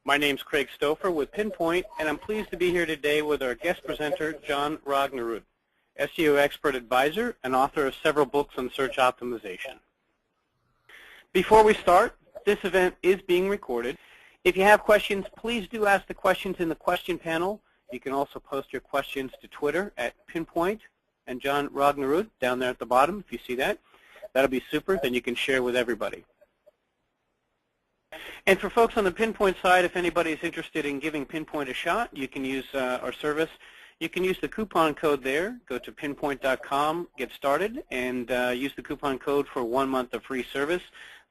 My name's Craig Stouffer with Pinpointe, and I'm pleased to be here today with our guest presenter, Jon Rognerud, SEO expert advisor and author of several books on search optimization. Before we start, this event is being recorded. If you have questions, please do ask the questions in the question panel. You can also post your questions to Twitter at Pinpointe and Jon Rognerud down there at the bottom, if you see that. That'll be super, then you can share with everybody. And for folks on the Pinpointe side, if anybody is interested in giving Pinpointe a shot, you can use our service. You can use the coupon code there. Go to pinpointe.com, get started, and use the coupon code for 1 month of free service.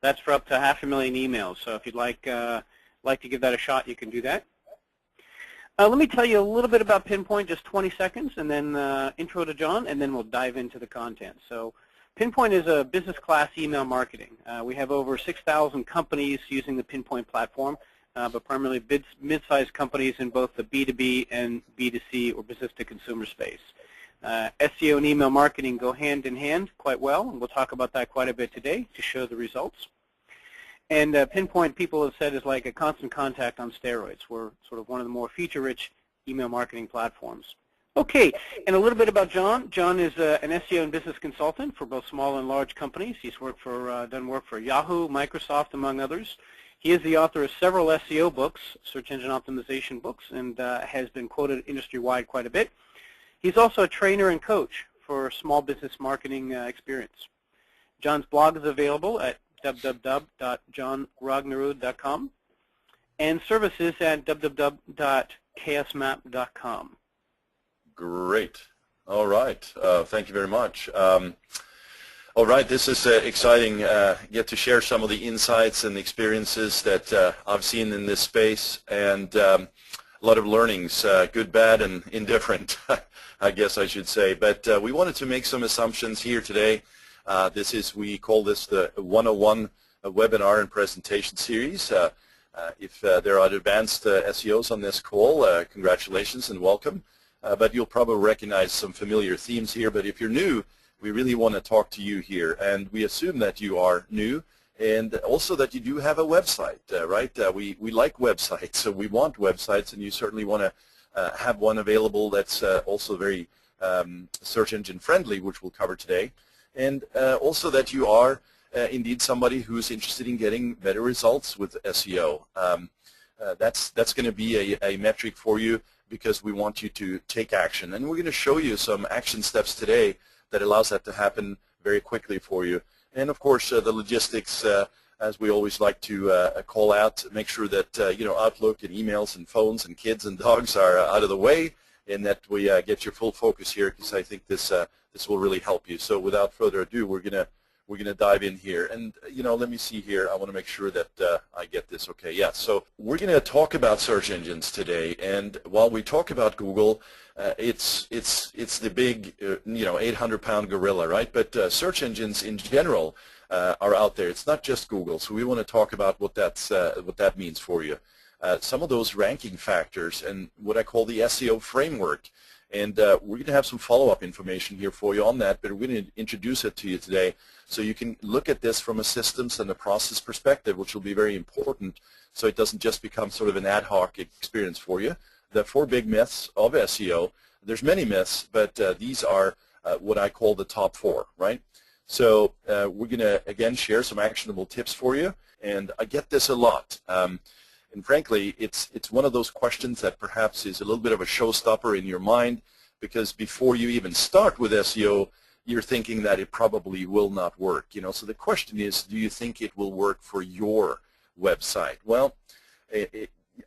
That's for up to 500,000 emails. So if you'd like to give that a shot, you can do that. Let me tell you a little bit about Pinpointe, just 20 seconds, and then intro to Jon, and then we'll dive into the content. So Pinpointe is a business class email marketing. We have over 6,000 companies using the Pinpointe platform, but primarily mid-sized companies in both the B2B and B2C or business-to-consumer space. SEO and email marketing go hand in hand quite well, and we'll talk about that quite a bit today to show the results. And Pinpointe, people have said, is like a constant contact on steroids. We're sort of one of the more feature-rich email marketing platforms. Okay, and a little bit about Jon. Jon is an SEO and business consultant for both small and large companies. He's done work for Yahoo, Microsoft, among others. He is the author of several SEO books, search engine optimization books, and has been quoted industry-wide quite a bit. He's also a trainer and coach for small business marketing experience. Jon's blog is available at www.jonrognerud.com and services at www.ksmap.com. Great. All right. Thank you very much. All right. This is exciting. Get to share some of the insights and experiences that I've seen in this space, and a lot of learnings, good, bad, and indifferent, I guess I should say. But we wanted to make some assumptions here today. We call this the 101 webinar and presentation series. If there are advanced SEOs on this call, congratulations and welcome. But you'll probably recognize some familiar themes here. But if you're new, we really want to talk to you here. And we assume that you are new and also that you do have a website, right? We like websites, so we want websites, and you certainly want to have one available that's also very search engine friendly, which we'll cover today. And also that you are indeed somebody who's interested in getting better results with SEO. That's going to be a metric for you, because we want you to take action. And we're going to show you some action steps today that allows that to happen very quickly for you. And of course, the logistics, as we always like to call out, make sure that Outlook and emails and phones and kids and dogs are out of the way, and that we get your full focus here, because I think this will really help you. So without further ado, we're gonna dive in here. And let me see here. I want to make sure that I get this okay. Yeah. So we're going to talk about search engines today. And while we talk about Google, it's the big 800-pound gorilla, right? But search engines in general are out there. It's not just Google. So we want to talk about what that means for you. Some of those ranking factors and what I call the SEO framework. And we're going to have some follow-up information here for you on that, but we're going to introduce it to you today so you can look at this from a systems and a process perspective, which will be very important, so it doesn't just become sort of an ad hoc experience for you. The 4 big myths of SEO, there's many myths, but these are what I call the top 4, right? So we're going to, again, share some actionable tips for you, and I get this a lot. And frankly, it's one of those questions that perhaps is a little bit of a showstopper in your mind, because before you even start with SEO, you're thinking that it probably will not work. So the question is, do you think it will work for your website? Well,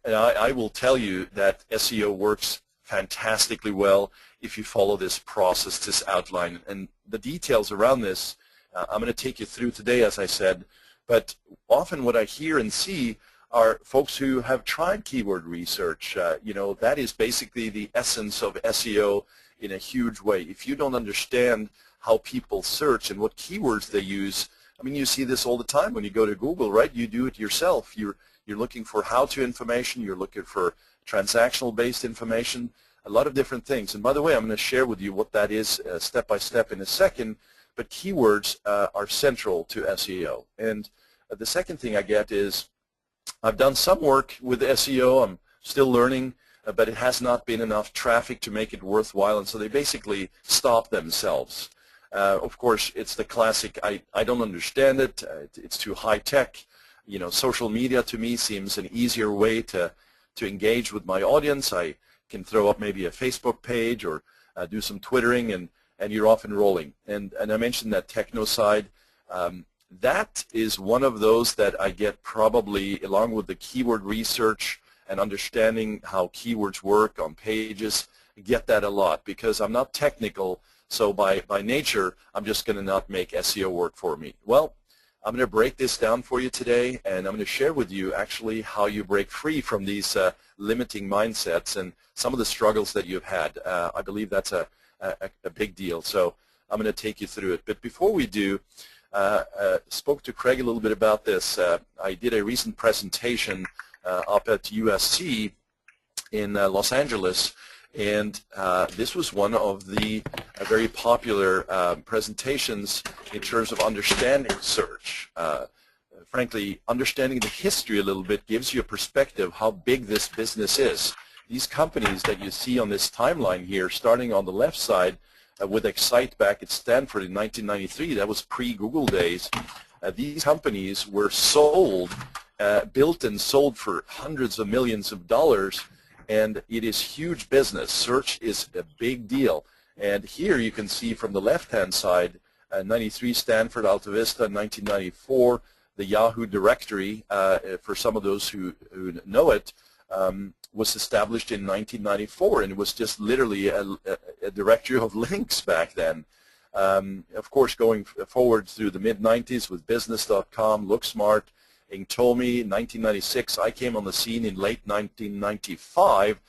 I will tell you that SEO works fantastically well if you follow this process, this outline. And the details around this, I'm going to take you through today, as I said. But often what I hear and see are folks who have tried keyword research. That is basically the essence of SEO in a huge way. If you don't understand how people search and what keywords they use, I mean, you see this all the time when you go to Google, right? You do it yourself. You're looking for how-to information. You're looking for transactional-based information, a lot of different things. And by the way, I'm going to share with you what that is step by step in a second. But keywords are central to SEO. And the second thing I get is I've done some work with SEO. I'm still learning, but it has not been enough traffic to make it worthwhile, and so they basically stop themselves. Of course, it's the classic, I don't understand it, it's too high-tech. You know, social media to me seems an easier way to engage with my audience. I can throw up maybe a Facebook page or do some twittering, and you're off and rolling. And I mentioned that techno side. That is one of those that I get probably, along with the keyword research and understanding how keywords work on pages, I get that a lot because I'm not technical, so by nature, I'm just going to not make SEO work for me. Well, I'm going to break this down for you today, and I'm going to share with you actually how you break free from these limiting mindsets and some of the struggles that you've had. I believe that's a big deal, so I'm going to take you through it. But before we do, spoke to Craig a little bit about this. I did a recent presentation up at USC in Los Angeles, and this was one of the very popular presentations in terms of understanding search. Frankly, understanding the history a little bit gives you a perspective how big this business is. These companies that you see on this timeline here, starting on the left side, with Excite back at Stanford in 1993, that was pre-Google days. These companies were sold, built and sold for hundreds of millions of dollars, and it is huge business. Search is a big deal. And here you can see from the left-hand side, 93 Stanford, Alta Vista, 1994, the Yahoo directory, for some of those who know it, was established in 1994, and it was just literally a directory of links back then. Of course, going forward through the mid-90s with business.com, LookSmart, Inktomi, 1996, I came on the scene in late 1995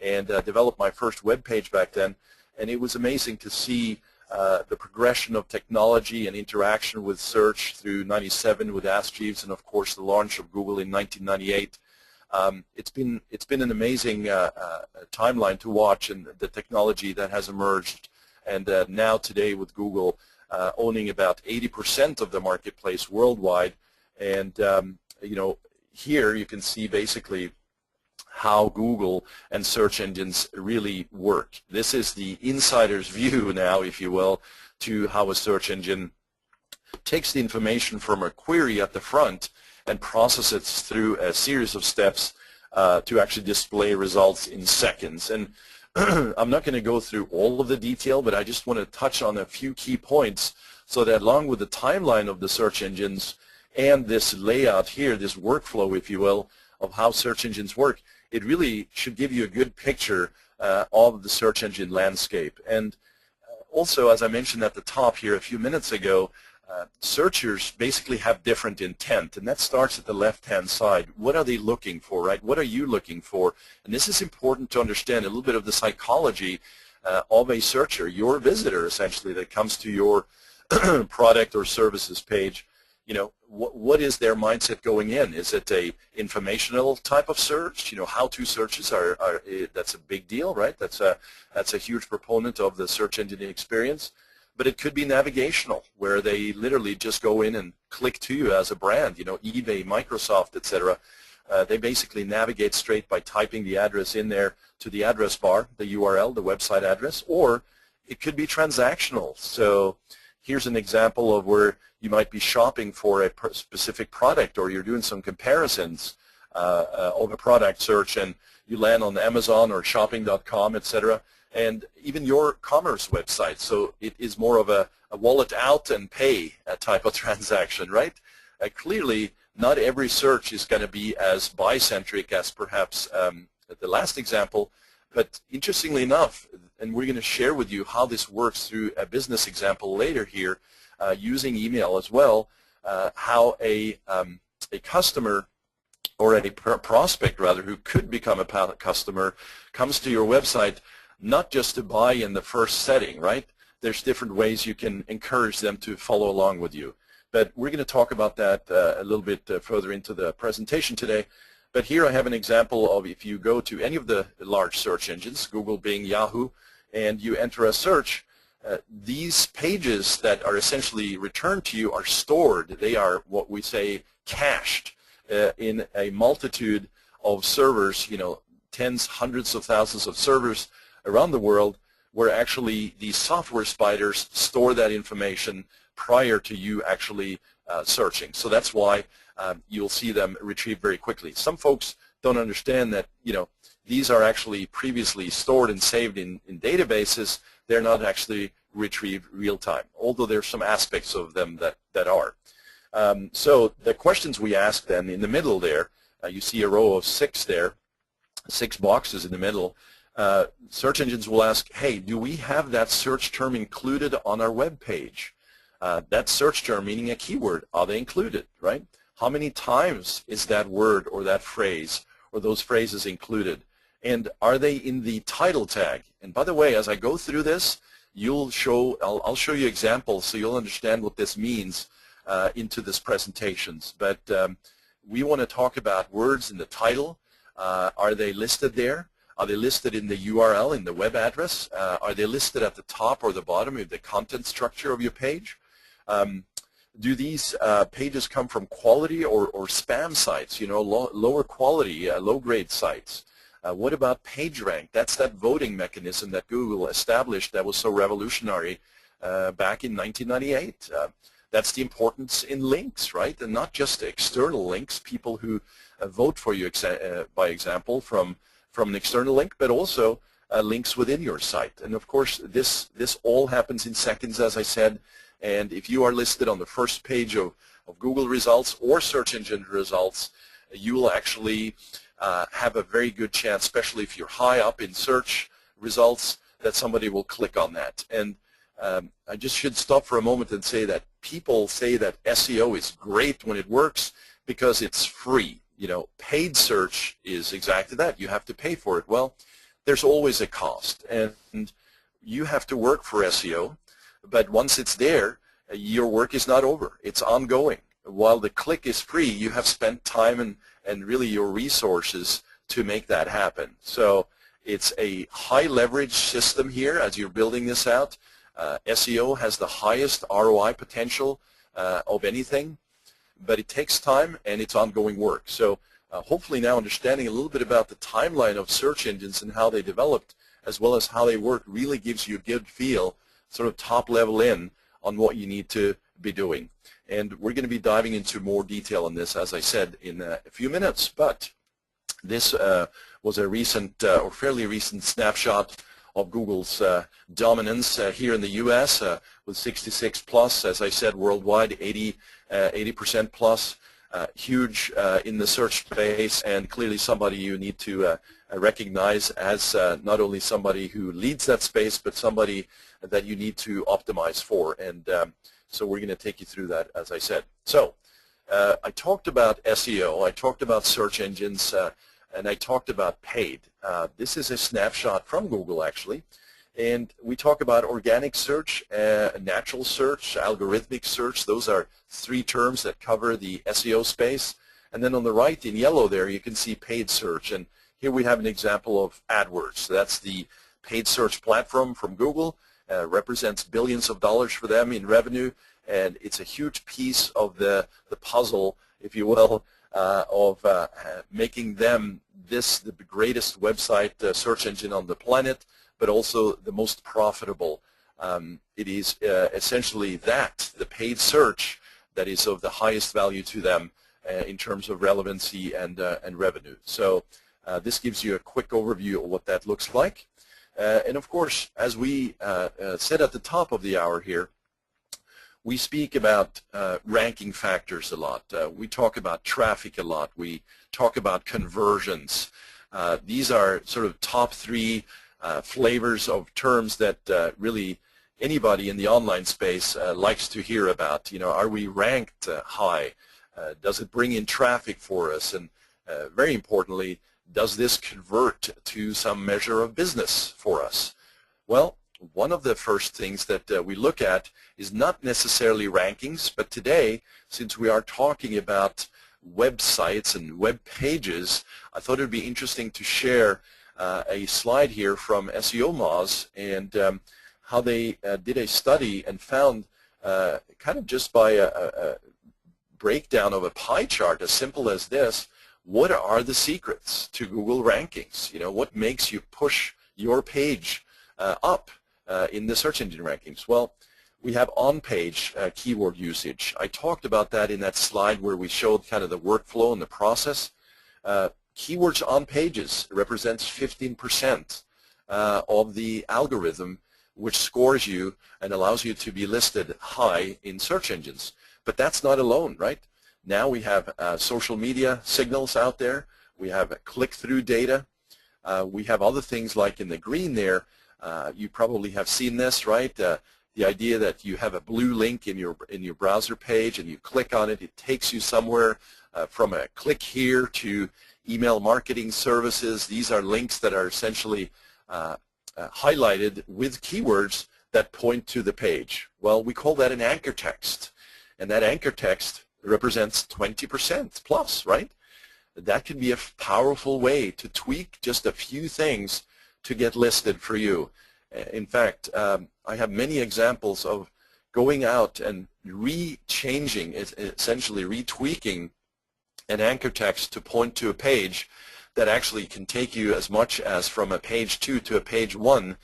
and developed my first web page back then, and it was amazing to see the progression of technology and interaction with search through 97 with Ask Jeeves, and of course the launch of Google in 1998. It's been an amazing timeline to watch, and the technology that has emerged, and now today with Google owning about 80% of the marketplace worldwide. And you know, here you can see basically how Google and search engines really work. This is the insider's view now, if you will, to how a search engine takes the information from a query at the front and process it through a series of steps to actually display results in seconds. And I'm not going to go through all of the detail, but I just want to touch on a few key points so that along with the timeline of the search engines and this layout here, this workflow, if you will, of how search engines work, it really should give you a good picture of the search engine landscape. And also, as I mentioned at the top here a few minutes ago, searchers basically have different intent, and that starts at the left-hand side. What are they looking for, right? What are you looking for? And this is important to understand a little bit of the psychology of a searcher, your visitor, essentially, that comes to your product or services page. You know, what is their mindset going in? Is it a informational type of search? You know, how-to searches that's a big deal, right? That's a huge proponent of the search engine experience. But it could be navigational, where they literally just go in and click to you as a brand, you know, eBay, Microsoft, etc. They basically navigate straight by typing the address in there to the address bar, the URL, the website address, or it could be transactional. So here's an example of where you might be shopping for a specific product, or you're doing some comparisons of a product search, and you land on Amazon or shopping.com, etc., and even your commerce website. So it is more of a wallet out and pay type of transaction, right? Clearly, not every search is going to be as buy-centric as perhaps the last example, but interestingly enough, and we're going to share with you how this works through a business example later here, using email as well, how a customer or a prospect, rather, who could become a customer comes to your website not just to buy in the first setting, right? There's different ways you can encourage them to follow along with you. But we're going to talk about that a little bit further into the presentation today. But here I have an example of if you go to any of the large search engines, Google, Bing, Yahoo, and you enter a search, these pages that are essentially returned to you are stored. They are what we say cached. in a multitude of servers, tens, hundreds of thousands of servers around the world, where actually the software spiders store that information prior to you actually searching. So that's why you'll see them retrieved very quickly. Some folks don't understand that, these are actually previously stored and saved in databases. They're not actually retrieved real time, although there's some aspects of them that are. So the questions we ask then in the middle there, you see a row of 6 there, 6 boxes in the middle. Search engines will ask, hey, do we have that search term included on our web page? That search term, meaning a keyword, are they included, right? How many times is that word or that phrase or those phrases included? And are they in the title tag? And by the way, as I go through this, I'll show you examples so you'll understand what this means into this presentations. But we want to talk about words in the title. Are they listed there? Are they listed in the URL, in the web address? Are they listed at the top or the bottom of the content structure of your page? Do these pages come from quality or spam sites, lower quality, low-grade sites? What about PageRank? That's that voting mechanism that Google established that was so revolutionary back in 1998. That's the importance in links, right? And not just external links, people who vote for you, by example, from an external link, but also links within your site. And of course, this all happens in seconds, as I said. And if you are listed on the first page of Google results or search engine results, you will actually have a very good chance, especially if you're high up in search results, that somebody will click on that. And I just should stop for a moment and say that people say that SEO is great when it works because it's free. Paid search is exactly that. You have to pay for it. Well, there's always a cost, and you have to work for SEO, but once it's there, your work is not over. It's ongoing. While the click is free, you have spent time and really your resources to make that happen. So it's a high leverage system here as you're building this out. SEO has the highest ROI potential of anything, but it takes time and it's ongoing work. So hopefully now understanding a little bit about the timeline of search engines and how they developed as well as how they work really gives you a good feel, sort of top level in on what you need to be doing. And we're going to be diving into more detail on this, as I said, in a few minutes. But this was a recent or fairly recent snapshot of Google's dominance here in the U.S. With 66 plus, as I said, worldwide 80% plus, huge in the search space, and clearly somebody you need to recognize as not only somebody who leads that space, but somebody that you need to optimize for. And so we're going to take you through that, as I said. So I talked about SEO, I talked about search engines, and I talked about paid. This is a snapshot from Google, actually. And we talk about organic search, natural search, algorithmic search. Those are 3 terms that cover the SEO space. And then on the right in yellow there, you can see paid search. And here we have an example of AdWords. That's the paid search platform from Google. Represents billions of dollars for them in revenue, and it's a huge piece of the puzzle, if you will, of making them the greatest website search engine on the planet, but also the most profitable. It is essentially the paid search, that is of the highest value to them in terms of relevancy and revenue. So this gives you a quick overview of what that looks like. And of course, as we said at the top of the hour here, we speak about ranking factors a lot. We talk about traffic a lot. We talk about conversions. These are sort of top 3 flavors of terms that really anybody in the online space likes to hear about. Are we ranked high? Does it bring in traffic for us? And very importantly, does this convert to some measure of business for us? Well, one of the first things that we look at is not necessarily rankings, but today, since we are talking about websites and web pages, I thought it would be interesting to share a slide here from SEO Moz and how they did a study and found kind of just by breakdown of a pie chart as simple as this. What are the secrets to Google rankings? You know, what makes you push your page up in the search engine rankings? Well, we have on-page keyword usage. I talked about that in that slide where we showed kind of the workflow and the process. Keywords on pages represents 15% of the algorithm, which scores you and allows you to be listed high in search engines. But that's not alone, right? Now we have social media signals out there. We have click-through data. We have other things like in the green there. You probably have seen this, right? The idea that you have a blue link in your browser page and you click on it, it takes you somewhere from a click here to email marketing services. These are links that are essentially highlighted with keywords that point to the page. Well, we call that an anchor text, and that anchor text represents 20% plus, right? That can be a powerful way to tweak just a few things to get listed for you. In fact, I have many examples of going out and re-changing, essentially retweaking an anchor text to point to a page that actually can take you as much as from a page 2 to a page 1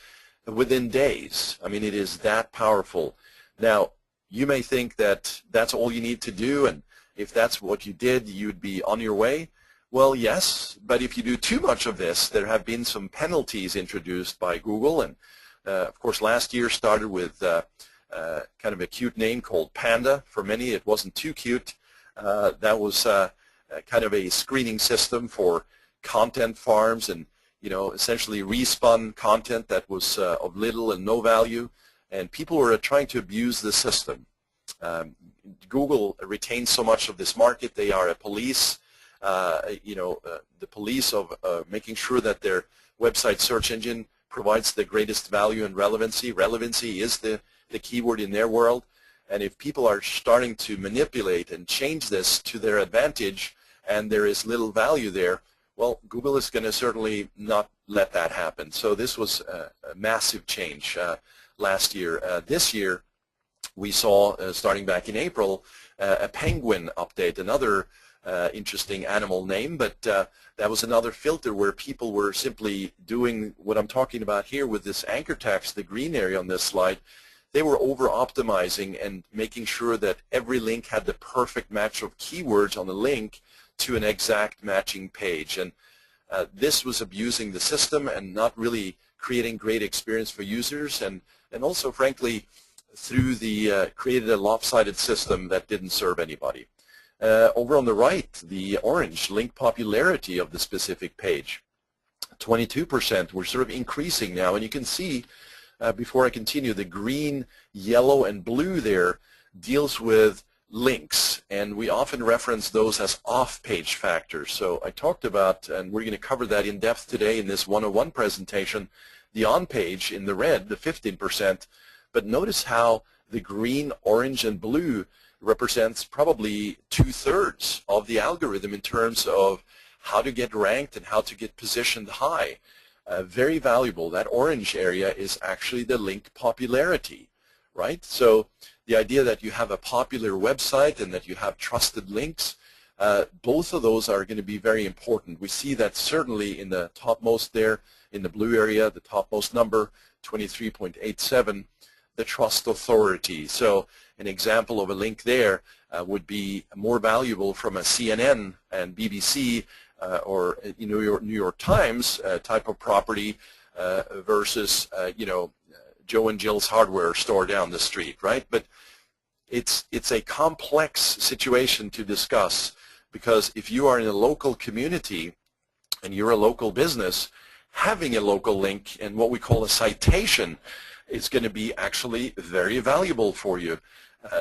within days. I mean, it is that powerful. Now, you may think that that's all you need to do, and if that's what you did, you'd be on your way. Well, yes, but if you do too much of this, there have been some penalties introduced by Google, and of course last year started with kind of a cute name called Panda. For many it wasn't too cute. That was kind of a screening system for content farms and, you know, essentially respun content that was of little and no value, and people were trying to abuse the system. Google retains so much of this market. They are a police, the police of making sure that their website search engine provides the greatest value and relevancy. Relevancy is the keyword in their world, and if people are starting to manipulate and change this to their advantage and there is little value there, well, Google is going to certainly not let that happen. So this was a massive change last year. This year we saw, starting back in April, a penguin update, another interesting animal name, but that was another filter where people were simply doing what I'm talking about here with this anchor text, the green area on this slide. They were over-optimizing and making sure that every link had the perfect match of keywords on the link to an exact matching page. And this was abusing the system and not really creating great experience for users, and also, frankly, through the created a lopsided system that didn't serve anybody. Over on the right, the orange, link popularity of the specific page, 22%. We're sort of increasing now, and you can see, before I continue, the green, yellow, and blue there deals with links, and we often reference those as off-page factors. So I talked about, and we're going to cover that in depth today in this 101 presentation, the on-page in the red, the 15%, but notice how the green, orange, and blue represents probably 2/3 of the algorithm in terms of how to get ranked and how to get positioned high. Very valuable. That orange area is actually the link popularity, right? So the idea that you have a popular website and that you have trusted links, both of those are going to be very important. We see that certainly in the topmost there, in the blue area, the topmost number, 23.87, the trust authority. So an example of a link there would be more valuable from a CNN and BBC or New York Times type of property versus Joe and Jill's hardware store down the street, right? But it's a complex situation to discuss, because if you are in a local community and you're a local business, having a local link and what we call a citation is going to be actually very valuable for you.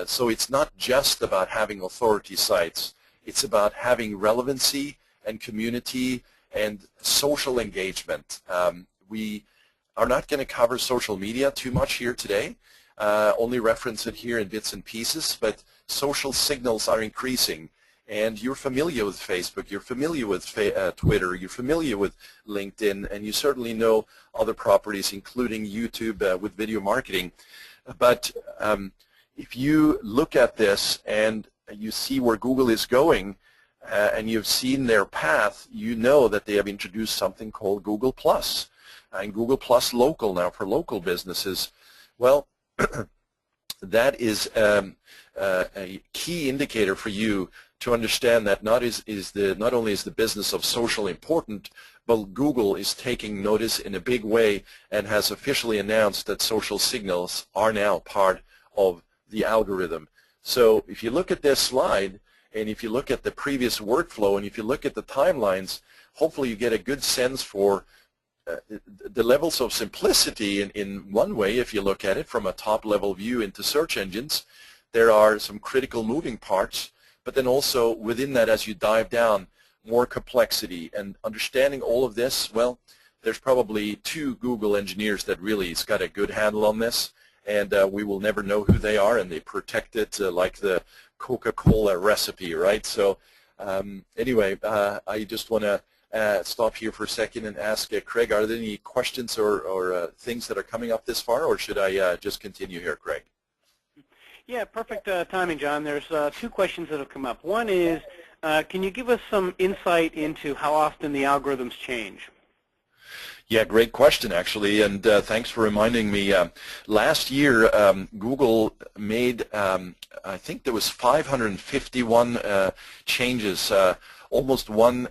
So it's not just about having authority sites. It's about having relevancy and community and social engagement. We are not going to cover social media too much here today, only reference it here in bits and pieces, but social signals are increasing. And you're familiar with Facebook, you're familiar with Twitter, you're familiar with LinkedIn, and you certainly know other properties, including YouTube with video marketing. But if you look at this and you see where Google is going, and you've seen their path, you know that they have introduced something called Google Plus, and Google Plus Local now for local businesses. Well, that is a key indicator for you to understand that not only is the business of social important, but Google is taking notice in a big way and has officially announced that social signals are now part of the algorithm. So if you look at this slide, and if you look at the previous workflow, and if you look at the timelines, hopefully you get a good sense for the levels of simplicity in one way. If you look at it from a top-level view into search engines, there are some critical moving parts, but then also within that, as you dive down, more complexity. And understanding all of this, well, there's probably 2 Google engineers that really has got a good handle on this, and we will never know who they are, and they protect it like the Coca-Cola recipe, right? So anyway, I just want to stop here for a second and ask Craig, are there any questions or things that are coming up this far, or should I just continue here, Craig? Yeah, perfect timing, John. There's 2 questions that have come up. One is, can you give us some insight into how often the algorithms change? Yeah, great question, actually, and thanks for reminding me. Last year, Google made, I think there was 551 changes, almost one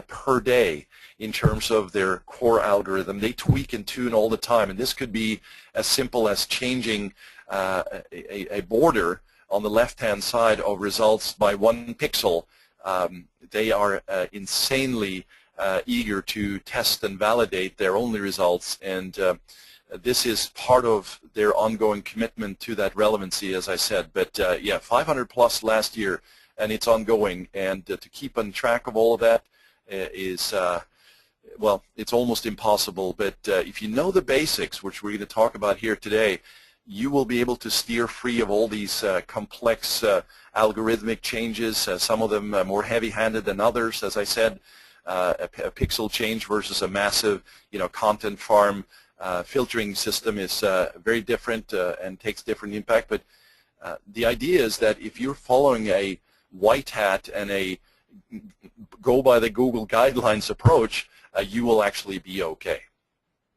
per day in terms of their core algorithm. They tweak and tune all the time, and this could be as simple as changing a border on the left-hand side of results by 1 pixel. They are insanely eager to test and validate their only results, and this is part of their ongoing commitment to that relevancy, as I said. But yeah, 500 plus last year, and it's ongoing, and to keep on track of all of that is well, it's almost impossible. But if you know the basics, which we're going to talk about here today, you will be able to steer free of all these complex algorithmic changes, some of them more heavy-handed than others. As I said, a pixel change versus a massive, content farm filtering system is very different and takes different impact. But the idea is that if you're following a white hat and a go by the Google guidelines approach, you will actually be okay.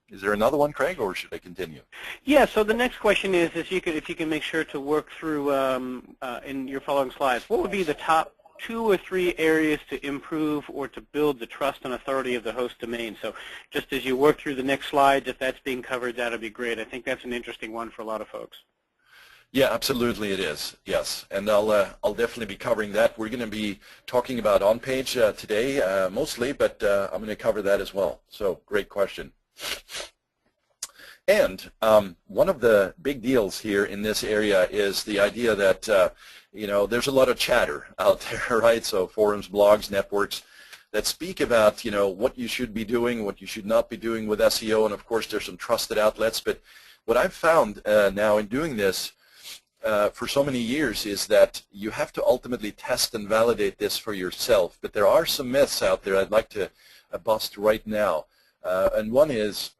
Is there another one, Craig, or should I continue? Yeah, so the next question is if you can make sure to work through in your following slides, what would be the top 2 or 3 areas to improve or to build the trust and authority of the host domain? So just as you work through the next slides, if that's being covered, that would be great. I think that's an interesting one for a lot of folks. Yeah, absolutely it is, yes. And I'll definitely be covering that. We're going to be talking about on-page today mostly, but I'm going to cover that as well. So great question. And one of the big deals here in this area is the idea that, there's a lot of chatter out there, right? So forums, blogs, networks that speak about, what you should be doing, what you should not be doing with SEO, and of course there's some trusted outlets. But what I've found now in doing this for so many years is that you have to ultimately test and validate this for yourself. But there are some myths out there I'd like to bust right now. And one is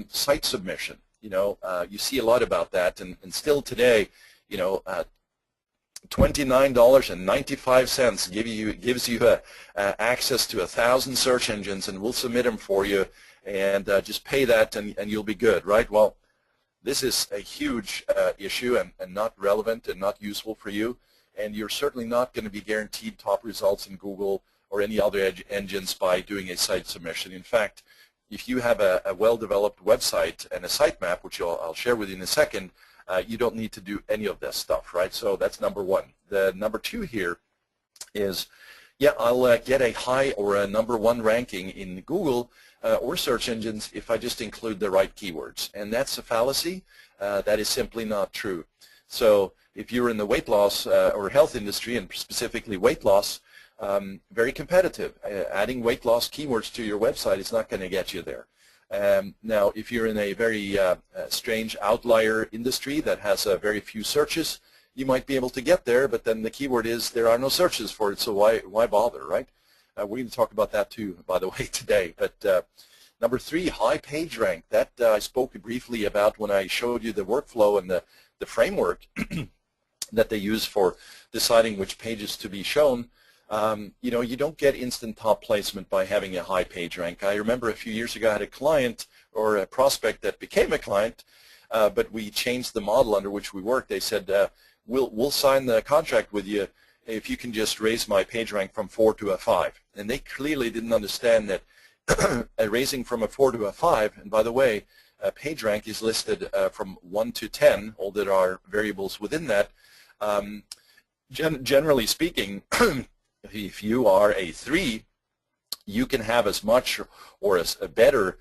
site submission. You see a lot about that, and still today, $29.95 gives you access to 1,000 search engines, and we'll submit them for you, and just pay that, and you'll be good, right? Well, this is a huge issue and not relevant and not useful for you, and you're certainly not going to be guaranteed top results in Google or any other engines by doing a site submission. In fact, if you have a well-developed website and a sitemap, which I'll share with you in a second, you don't need to do any of this stuff, right? So that's number 1. The number 2 here is, yeah, I'll get a high or a number 1 ranking in Google or search engines if I just include the right keywords. And that's a fallacy. That is simply not true. So if you're in the weight loss or health industry, and specifically weight loss, very competitive. Adding weight loss keywords to your website is not going to get you there. Now, if you're in a very strange outlier industry that has very few searches, you might be able to get there, but then the keyword is there are no searches for it, so why bother, right? We're going to talk about that too, by the way, today. But number 3, high page rank. That I spoke briefly about when I showed you the workflow and the framework. that they use for deciding which pages to be shown. You know, you don't get instant top placement by having a high page rank. I remember a few years ago I had a client or a prospect that became a client, but we changed the model under which we work. They said, we'll sign the contract with you if you can just raise my page rank from 4 to a 5. And they clearly didn't understand that raising from a 4 to a 5, and by the way, page rank is listed from 1 to 10, all there are variables within that. Generally speaking, if you are a 3, you can have as much or as a better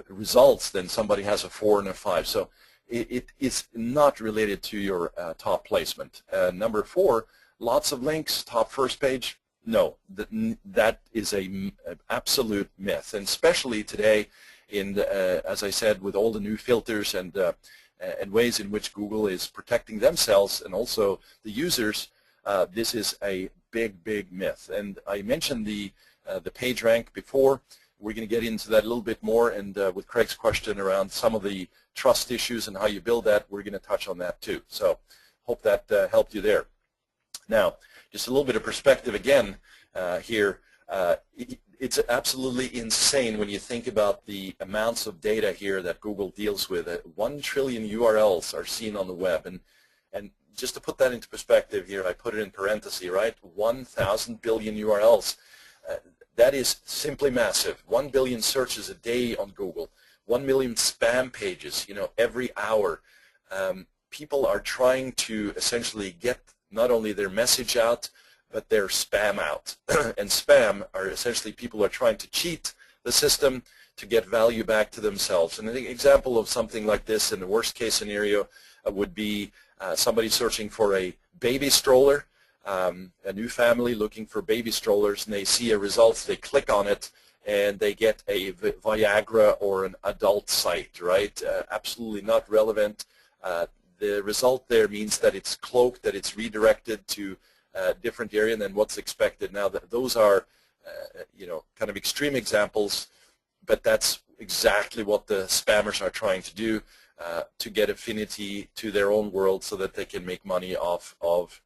results than somebody has a 4 and a 5. So it's not related to your top placement. Number 4, lots of links, top first page. No, that is an absolute myth, and especially today, as I said, with all the new filters and ways in which Google is protecting themselves and also the users. This is a big myth. And I mentioned the page rank before. We're going to get into that a little bit more, and with Craig's question around some of the trust issues and how you build that, we're going to touch on that too. So hope that helped you there. Now, just a little bit of perspective again here. It's absolutely insane when you think about the amounts of data here that Google deals with. 1 trillion URLs are seen on the web, and just to put that into perspective here, I put it in parentheses, right? 1,000 billion URLs. That is simply massive. 1 billion searches a day on Google. 1 million spam pages, you know, every hour. People are trying to essentially get not only their message out, but their spam out. And spam are essentially people are trying to cheat the system to get value back to themselves. And an example of something like this in the worst case scenario would be somebody searching for a baby stroller, a new family looking for baby strollers, and they see a result, they click on it, and they get a Viagra or an adult site, right? Absolutely not relevant. The result there means that it's cloaked, that it's redirected to a different area than what's expected. Now, those are, you know, kind of extreme examples, but that's exactly what the spammers are trying to do to get affinity to their own world so that they can make money off of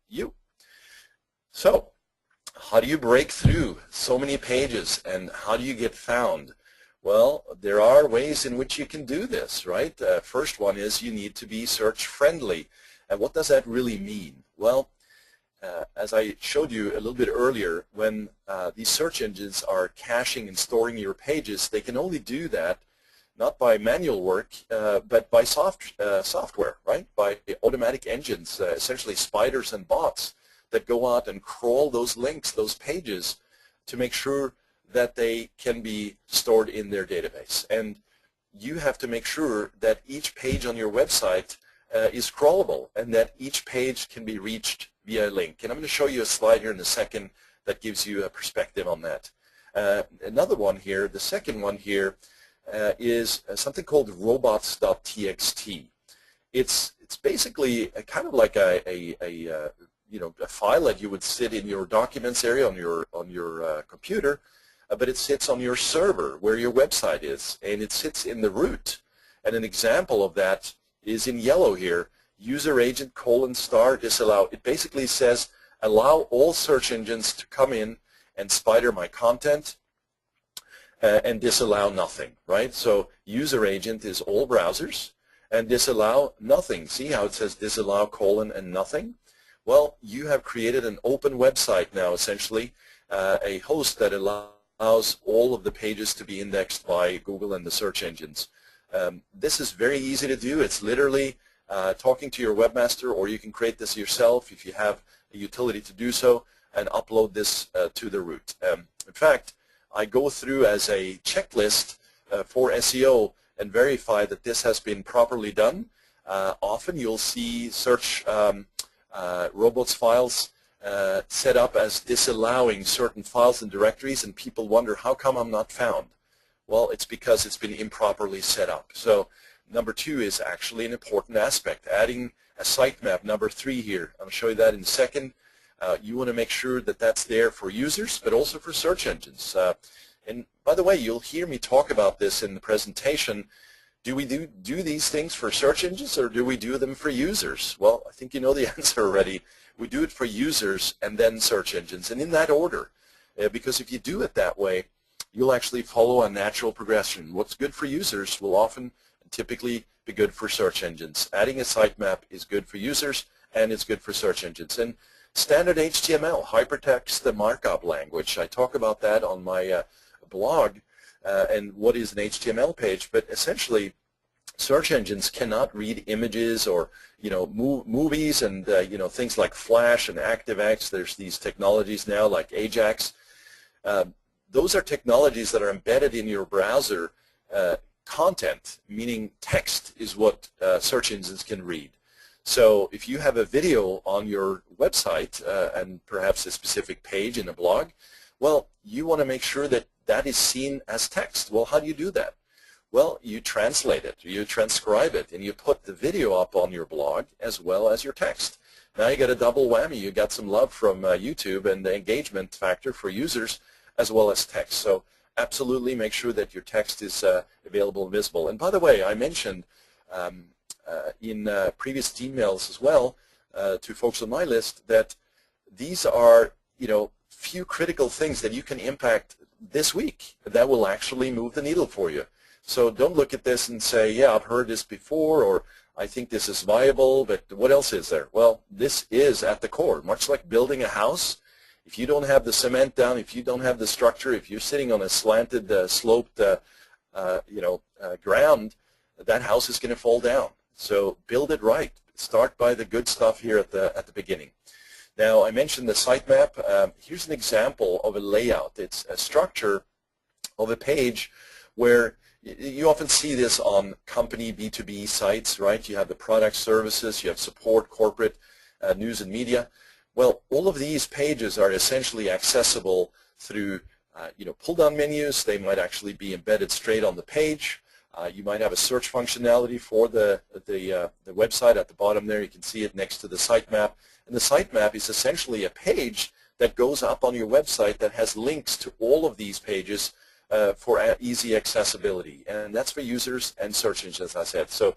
you. So, how do you break through so many pages, and how do you get found? Well, there are ways in which you can do this, right? First one is you need to be search friendly. And what does that really mean? Well, as I showed you a little bit earlier, when these search engines are caching and storing your pages, they can only do that not by manual work, but by software, right? By automatic engines, essentially spiders and bots that go out and crawl those links, those pages, to make sure that they can be stored in their database. And you have to make sure that each page on your website is crawlable and that each page can be reached via a link. And I'm going to show you a slide here in a second that gives you a perspective on that. Another one here, the second one here, is something called Robotstxt. It's basically kind of like a file that you would sit in your documents area on your computer, but it sits on your server where your website is, and it sits in the root. And an example of that is in yellow here, user agent : disallow. It basically says allow all search engines to come in and spider my content and disallow nothing, right? So user agent is all browsers and disallow nothing. See how it says disallow : and nothing? Well, you have created an open website now, essentially, a host that allows all of the pages to be indexed by Google and the search engines. This is very easy to do. It's literally talking to your webmaster, or you can create this yourself if you have a utility to do so, and upload this to the root. In fact, I go through as a checklist for SEO and verify that this has been properly done. Often you'll see search robots files set up as disallowing certain files and directories, and people wonder, how come I'm not found? Well, it's because it's been improperly set up. So number 2 is actually an important aspect, adding a sitemap. Number 3 here, I'll show you that in a second. You want to make sure that that's there for users, but also for search engines. And by the way, you'll hear me talk about this in the presentation. Do we do these things for search engines, or do we do them for users? Well, I think you know the answer already. We do it for users and then search engines, and in that order. Because if you do it that way, you'll actually follow a natural progression. What's good for users will often and typically be good for search engines. Adding a sitemap is good for users, and it's good for search engines. And standard HTML, hypertext, the markup language. I talk about that on my blog. And what is an HTML page, but essentially search engines cannot read images or movies and things like Flash and ActiveX. There's these technologies now like Ajax. Those are technologies that are embedded in your browser content, meaning text is what search engines can read. So if you have a video on your website and perhaps a specific page in a blog, well, you want to make sure that that is seen as text. Well, how do you do that? Well, you translate it, you transcribe it, and you put the video up on your blog as well as your text. Now you got a double whammy. You got some love from YouTube and the engagement factor for users as well as text. So absolutely make sure that your text is available and visible. And by the way, I mentioned in previous emails as well to folks on my list that these are, few critical things that you can impact this week that will actually move the needle for you. So don't look at this and say, yeah, I've heard this before, or I think this is viable, but what else is there? Well, this is at the core, much like building a house. If you don't have the cement down, if you don't have the structure, if you're sitting on a slanted, sloped, ground, that house is going to fall down. So build it right. Start by the good stuff here at the beginning. Now, I mentioned the sitemap. Here's an example of a layout. It's a structure of a page where you often see this on company B2B sites, right? You have the product, services, you have support, corporate, news and media. Well, all of these pages are essentially accessible through pull-down menus. They might actually be embedded straight on the page. You might have a search functionality for the website at the bottom there. You can see it next to the sitemap. And the sitemap is essentially a page that goes up on your website that has links to all of these pages for easy accessibility. And that's for users and search engines, as I said. So